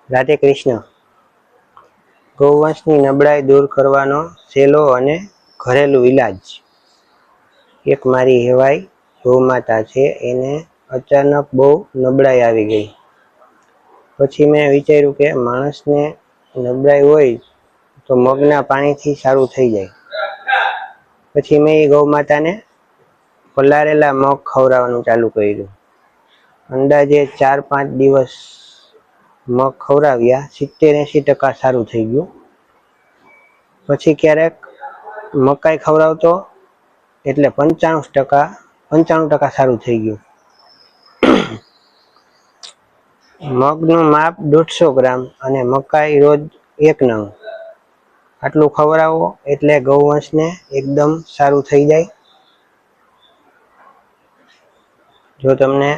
રાધે કૃષ્ણ. ગૌવંશની નબળાઈ દૂર કરવાનો સહેલો અને ઘરેલું ઈલાજ. એક મારી હેવાઈ ગૌમાતા છે, એને અચાનક બહુ નબળાઈ આવી ગઈ. પછી મેં વિચાર્યું કે માણસને નબળાઈ હોય તો મગના પાણીથી સારું થઈ જાય. પછી મેં એ ગૌમાતાને પલાળેલા મગ ખવડાવવાનું ચાલુ કર્યું. અંદાજે 4-5 દિવસ મગ ખવડાવ્યા, 70-80% સારું થઈ ગયું. પછી ક્યારેક મકાઈ ખવડાવતો એટલે 95% સારું થઈ ગયું. મગનું માપ 150 ગ્રામ અને મકાઈ રોજ 1 નંગ. આટલું ખવડાવો એટલે ગૌવંશને એકદમ સારું થઈ જાય. જો તમને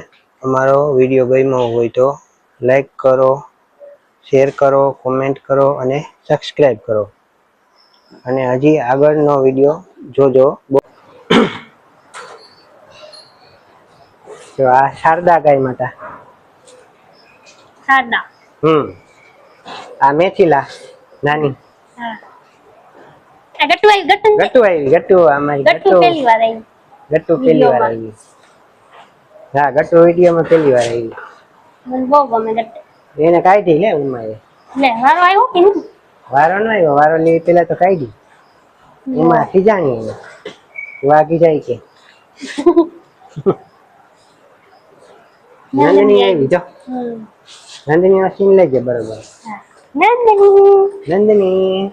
અમારો વિડીયો ગમ્યો હોય તો લાઈક કરો, શેર કરો, કોમેન્ટ કરો અને સબસ્ક્રાઈબ કરો. અને હજી આગળનો વિડીયો જોજો. તો આ શારદા ગાય માતા. શારદા. આ મેથીલા નાની. હા. આ ગટ્ટુ આવી ગટ્ટુ અમારી ગટ્ટુ પહેલી વાર આવી. ગટ્ટુ પહેલી વાર આવી. હા, ગટ્ટુ વિડીયોમાં પહેલી વાર આવી. મને બહુ ગમે ગટ્ટુ. એને કાઢી લે ઉમાએ. લે વારો આવ્યો કે નહીં? વારો ન આવ્યો, વારો લે પેલા તો કાઢી. ઉમા ખીજાણી એને. વાગી જાય કે. નંદની આવી જો. નંદની માં સીન લેજે બરોબર. નંદની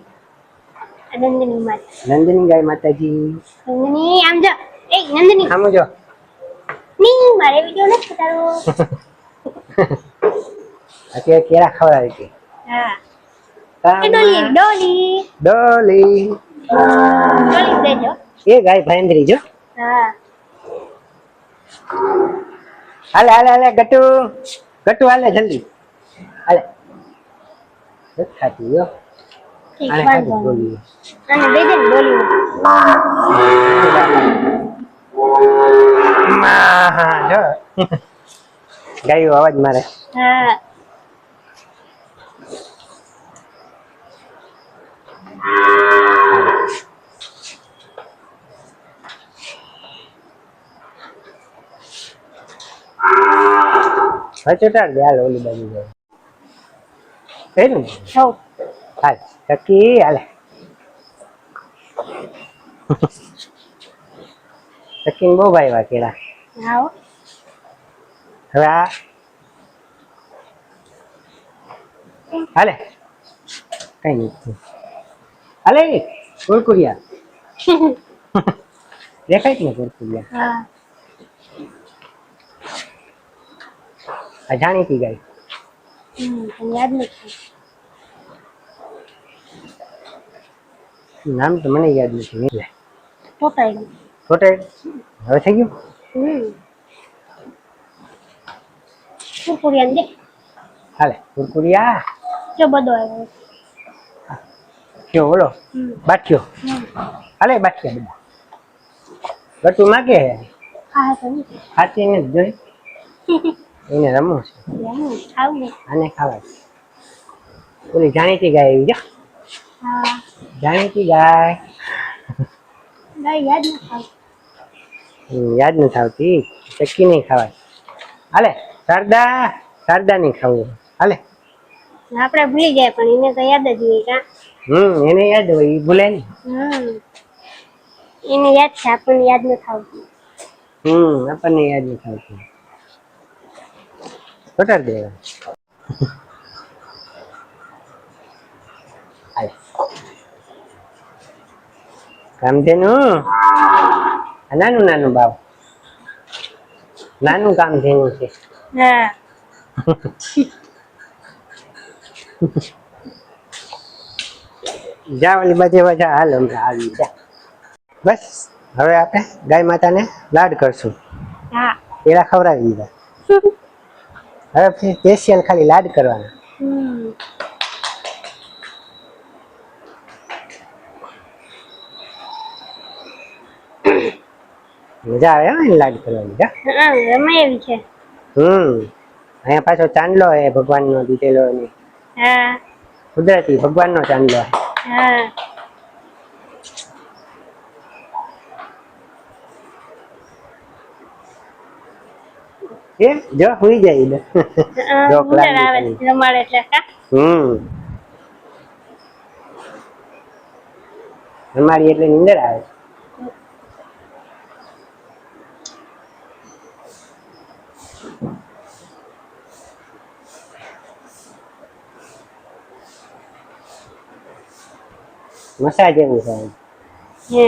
ગાય માતાજી. નંદની આમ જો. એ નંદની આમ જો. ની મારે વિડિયો નથી ઉતારવો. અત્યારે કેળા ખવડાવે છે. હા. ડોલી દેજો. એ ગાય ભાંદરી જો. હા. હાલે ગટ્ટુ હાલે જલ્દી હાલે. ખાતી જો. આને ખાતી ડોલી. અને દેજે ડોલી. હા જો. ગાયો અવાજ મારે. હા. ચોટાડ દે હાલ ઓલી બાજુ જાય. ને હાલ ચકી હાલે. ચકીને બહુ ભાઈ કેળા. હવે આ હાલે કઈ નહીં હાલે કુરકુરિયા. દેખાય ને કુરકુરિયા. આ જાણીતી ગાય. યાદ નથી. નામ તો મને યાદ નથી. ટોટાઈ. હવે થઈ ગયું. કુરકુરિયા દે. હાલે કુરકુરિયા. જો બધો આવ્યો. કયો બોલો બાઠિયો. હાલે બાઠિયા બધા. ગટ્ટુ માગે હે. હા તો હાથી ને જોઈ. એને રમવું છે. આને ખાવાય. ઓલી જાણીતી ગાય આવી જા. હા. જાણીતી ગાય. યાદ નથી આવતી. યાદ નથી આવતી. ચક્કી નહીં ખાવાય. હાલે શારદા નહીં ખાવું. હાલે આપણે ભૂલી જાય પણ એને તો યાદ જ હોય કા. એને યાદ હોય એ ભૂલે ને. એને યાદ છે, આપણને યાદ નથી આવતું. આપણને યાદ નથી આવતું. ચોટાડ દે. હાલે કામધેનું નાનું બાવ. નાનું કામધેનું છે. હા. જા ઓલી બાજુ જા. હાલ હમણાં આવી જા. બસ હવે આપણે ગાય માતાને લાડ કરશું. હા. પેલા ખવડાવી દીધા. હવે સ્પેશિયલ ખાલી લાડ કરવાના. મજા આવે ને લાડ કરવાની. રમાય એવી છે. અહીંયા પાછો ચાંદલો હે ભગવાન નો દીધેલો. હા કુદરતી ભગવાનનો ચાંદલો હા એ જો હુઈ જાય ને જોક નીંદર લાગી આવે તને. રમાડે એટલે કા અમારી એટલે નીંદર આવે. મસાજ એવું થાય. હે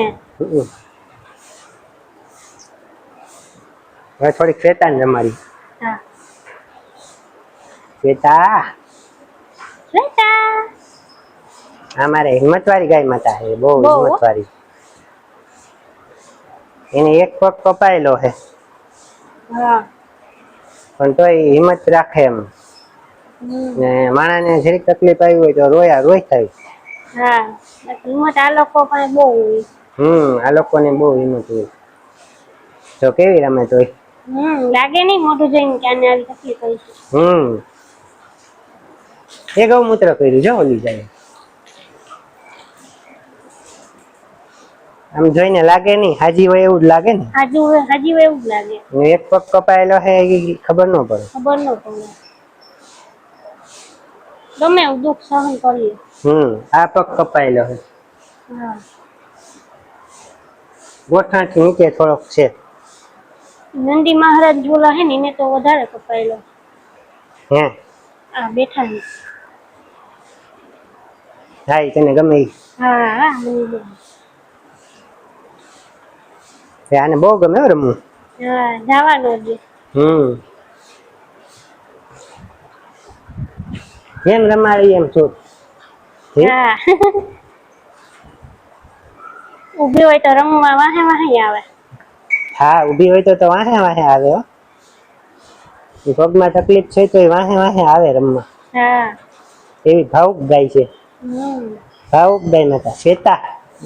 હવે થોડીક શ્વેતા ને રમાડી. હા શ્વેતા શ્વેતા અમારે હિંમત વાળી ગાય માતા છે, બહુ બહુ હિંમત વાળી. એને એક પગ કપાયેલો છે હા પણ તોય હિંમત રાખે એમ. ને માણસ ને જરીક તકલીફ આવી હોય તો રોય થાય. હા હિંમત આ લોકો પાસે બહુ હોય. આ લોકો ને બહુ હિંમત હોય. તો કેવી રમે તોય. લાગે નઈ મોઢું જોઈને કે આને આવી તકલીફ હોય છે. એ ગૌમૂત્ર કર્યું છે ઓલી જાય. આમ જોઈને લાગે નઈ હાજી હોય એવું જ લાગે ને. હાજી એવું જ લાગે. એક પગ કપાયેલો હે એ ખબર ન પડે. ખબર ન પડે. ગમે એવું દુઃખ સહન કરીએ. આ પગ કપાયેલો હે. હા ગોઠણ થી નીચે થોડોક છે. નંદી મહારાજ બોલા હે ને એને તો વધારે કપાયેલો. હે હા બેઠા ને. હા ઈ તને ગમે ઈ. હા આને બહુ ગમે હો રમવું. હા જવાનું જ. એમ રમાડી એમ છું. હા ઉભી હોય તો રમવા વાહે વાહે આવે. હા ઊભી હોય તો વાહે વાહે આવે હો. પગમાં તકલીફ છે તો એ વાહે વાહે આવે રમવા. હા એવી ભાવુક ગાય છે. હમ ભાવુક ગાય માતા શ્વેતા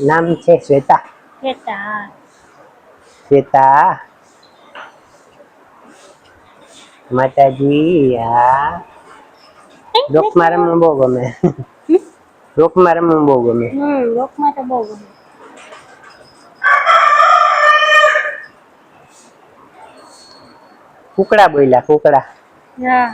નામ છે શ્વેતા. શ્વેતા શ્વેતા માતાજી ડોકમાં રમવું બહુ ગમે. ડોકમાં રમવું બહુ ગમે. ડોકમાં તો બહુ ગમે. કુકડા બોલ્યા કુકડા. હા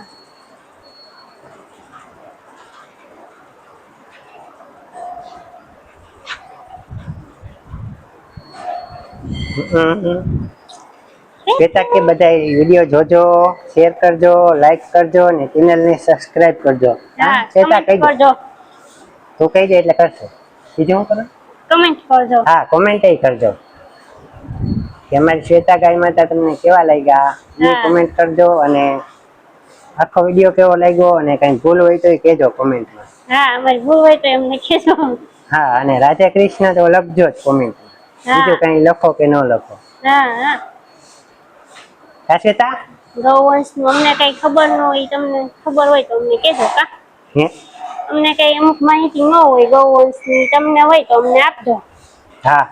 શ્વેતા કે બધા વિડીયો જોજો, શેર કરજો, લાઈક કરજો ને ચેનલ ને સબસ્ક્રાઈબ કરજો. હા શ્વેતા કમેન્ટ કહી દે. કરજો તું કહી દે એટલે કરશે. બીજું હું કરવાનું? કમેન્ટ કરજો. હા કોમેન્ટ કરજો. કે અમારી શ્વેતા ગાય માતા તમને કેવા લાગ્યા એ હા કોમેન્ટ કરજો અને આખો વિડીયો કેવો લાગ્યો અને કઈ ભૂલ હોય તો કેજો કોમેન્ટમાં. હા અમારી ભૂલ હોય તો એમને કેજો. હા અને રાધે કૃષ્ણ તો લખજો જ કોમેન્ટમાં. હા બીજું કઈ લખો કે ન લખો. હા કા શ્વેતા? ગૌવંશ નું અમને કઈ ખબર ન હોય તમને ખબર હોય તો અમને કેજો કા. અમને કઈ અમુક માહિતી ન હોય ગૌવંશ ની તમને હોય તો અમને આપજો. હા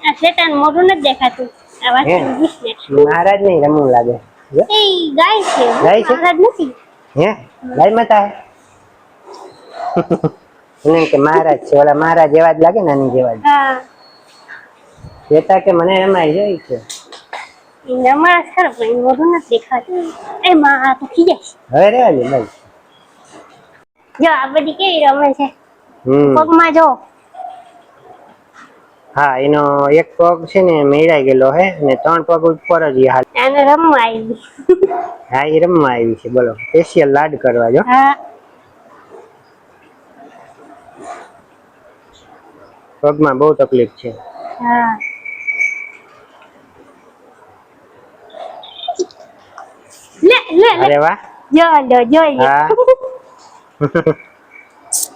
આ શ્વેતા નું મોઢું નથી દેખાતું. આ હે વાસળી દિશે. મહારાજ નહીં રમવું લાગે. એ ગાય છે ગાય છે મહારાજ નથી. હે ગાય માતા હે. એને કે મહારાજ છે ઓલા મહારાજ એવા જ લાગે ને આની જેવા જ. હા શ્વેતા કે મને રમાઈ જાય છે. અમારા ખરા પણ એનું મોઢું નથી દેખાતું. એમાં આ તો ખીજાય છે. હવે રેવા દે ભાઈ. જો આ બધી કેવી રમે છે હમ પગમાં જો. હા એનો એક પગ છે ને મેળાઈ ગયેલો હે અને 3 પગ ઉપર જ હાલે. આને રમવા આવી. હા એ રમવા આવી છે બોલો સ્પેશિયલ લાડ કરવા જો. હા પગમાં બહુ તકલીફ છે. હા લે લે લે અરે વાહ. જો લો જોઈ લે. હા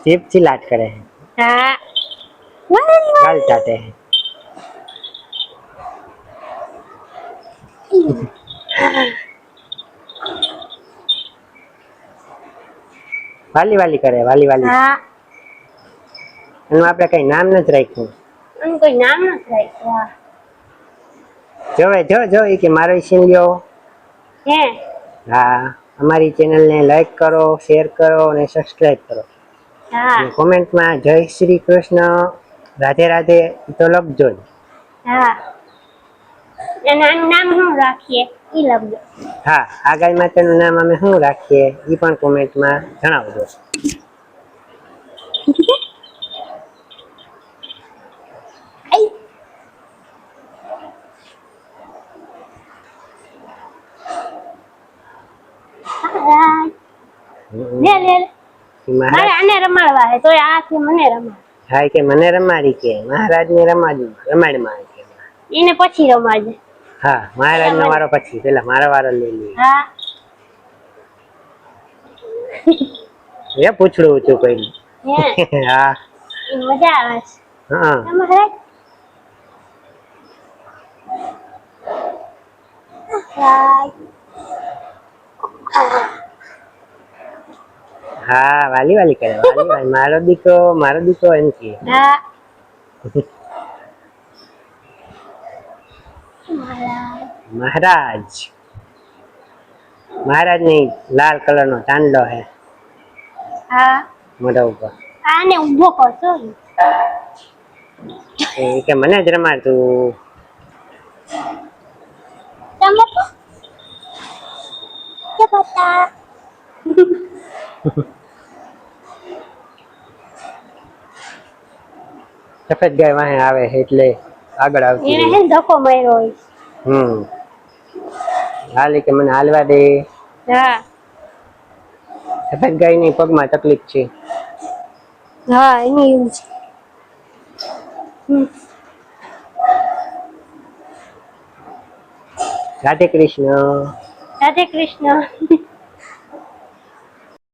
ચીપ થી લાડ કરે. હા ગાલ ચાટે. વાલી વાલી કરે વાલી વાલી. હા એનું આપણે કઈ નામ નથી રાખ્યું. એનું કોઈ નામ નથી રાખ્યું. હા. જોવે જો ઈ કે મારો સીન લ્યો. હે હા, અમારી ચેનલને લાઈક કરો, શેર કરો અને સબસ્ક્રાઇબ કરો. હા અને કોમેન્ટમાં જય શ્રી કૃષ્ણ, રાધે રાધે તો લખજો જ. હા. અને આનું નામ શું રાખીએ ઈ લખજો. હા, આ ગાય માતાનું નામ અમે શું રાખીએ ઈ પણ કોમેન્ટમાં જણાવજો. લે લે મારે આને રમાડવા હે તોય આ છે મને રમાડ. હા કે મને રમાડી કે મહારાજને રમાડમાં કે એને પછી રમાડજે. હા, મહારાજનો વારો પછી, પેલા મારો વારો લઈ લઈએ. હા. એ પૂછડું ઊંચું કર્યું. હા, મજા આવે છે. હા. મહારાજ હા, વાલી વાલી કરે વાલી મારો દીકરો એમ કે. હા. મહારાજ નહીં, લાલ કલર નો ચાંદલો હે. હા. મોઢા ઉપર. આને ઉભો કરશો. એ કે મને જ રમાડતું. તમે તો કે બતા. સફેદ ગાય વાહે આવે એટલે આગળ આવતી એને રહી. હે ધક્કો માર્યો હોય. હાલી કે મને હાલવા દે. હા. સફેદ ગાયની પગમાં તકલીફ છે. હા, એની એવું છે. રાધે કૃષ્ણ. રાધે કૃષ્ણ.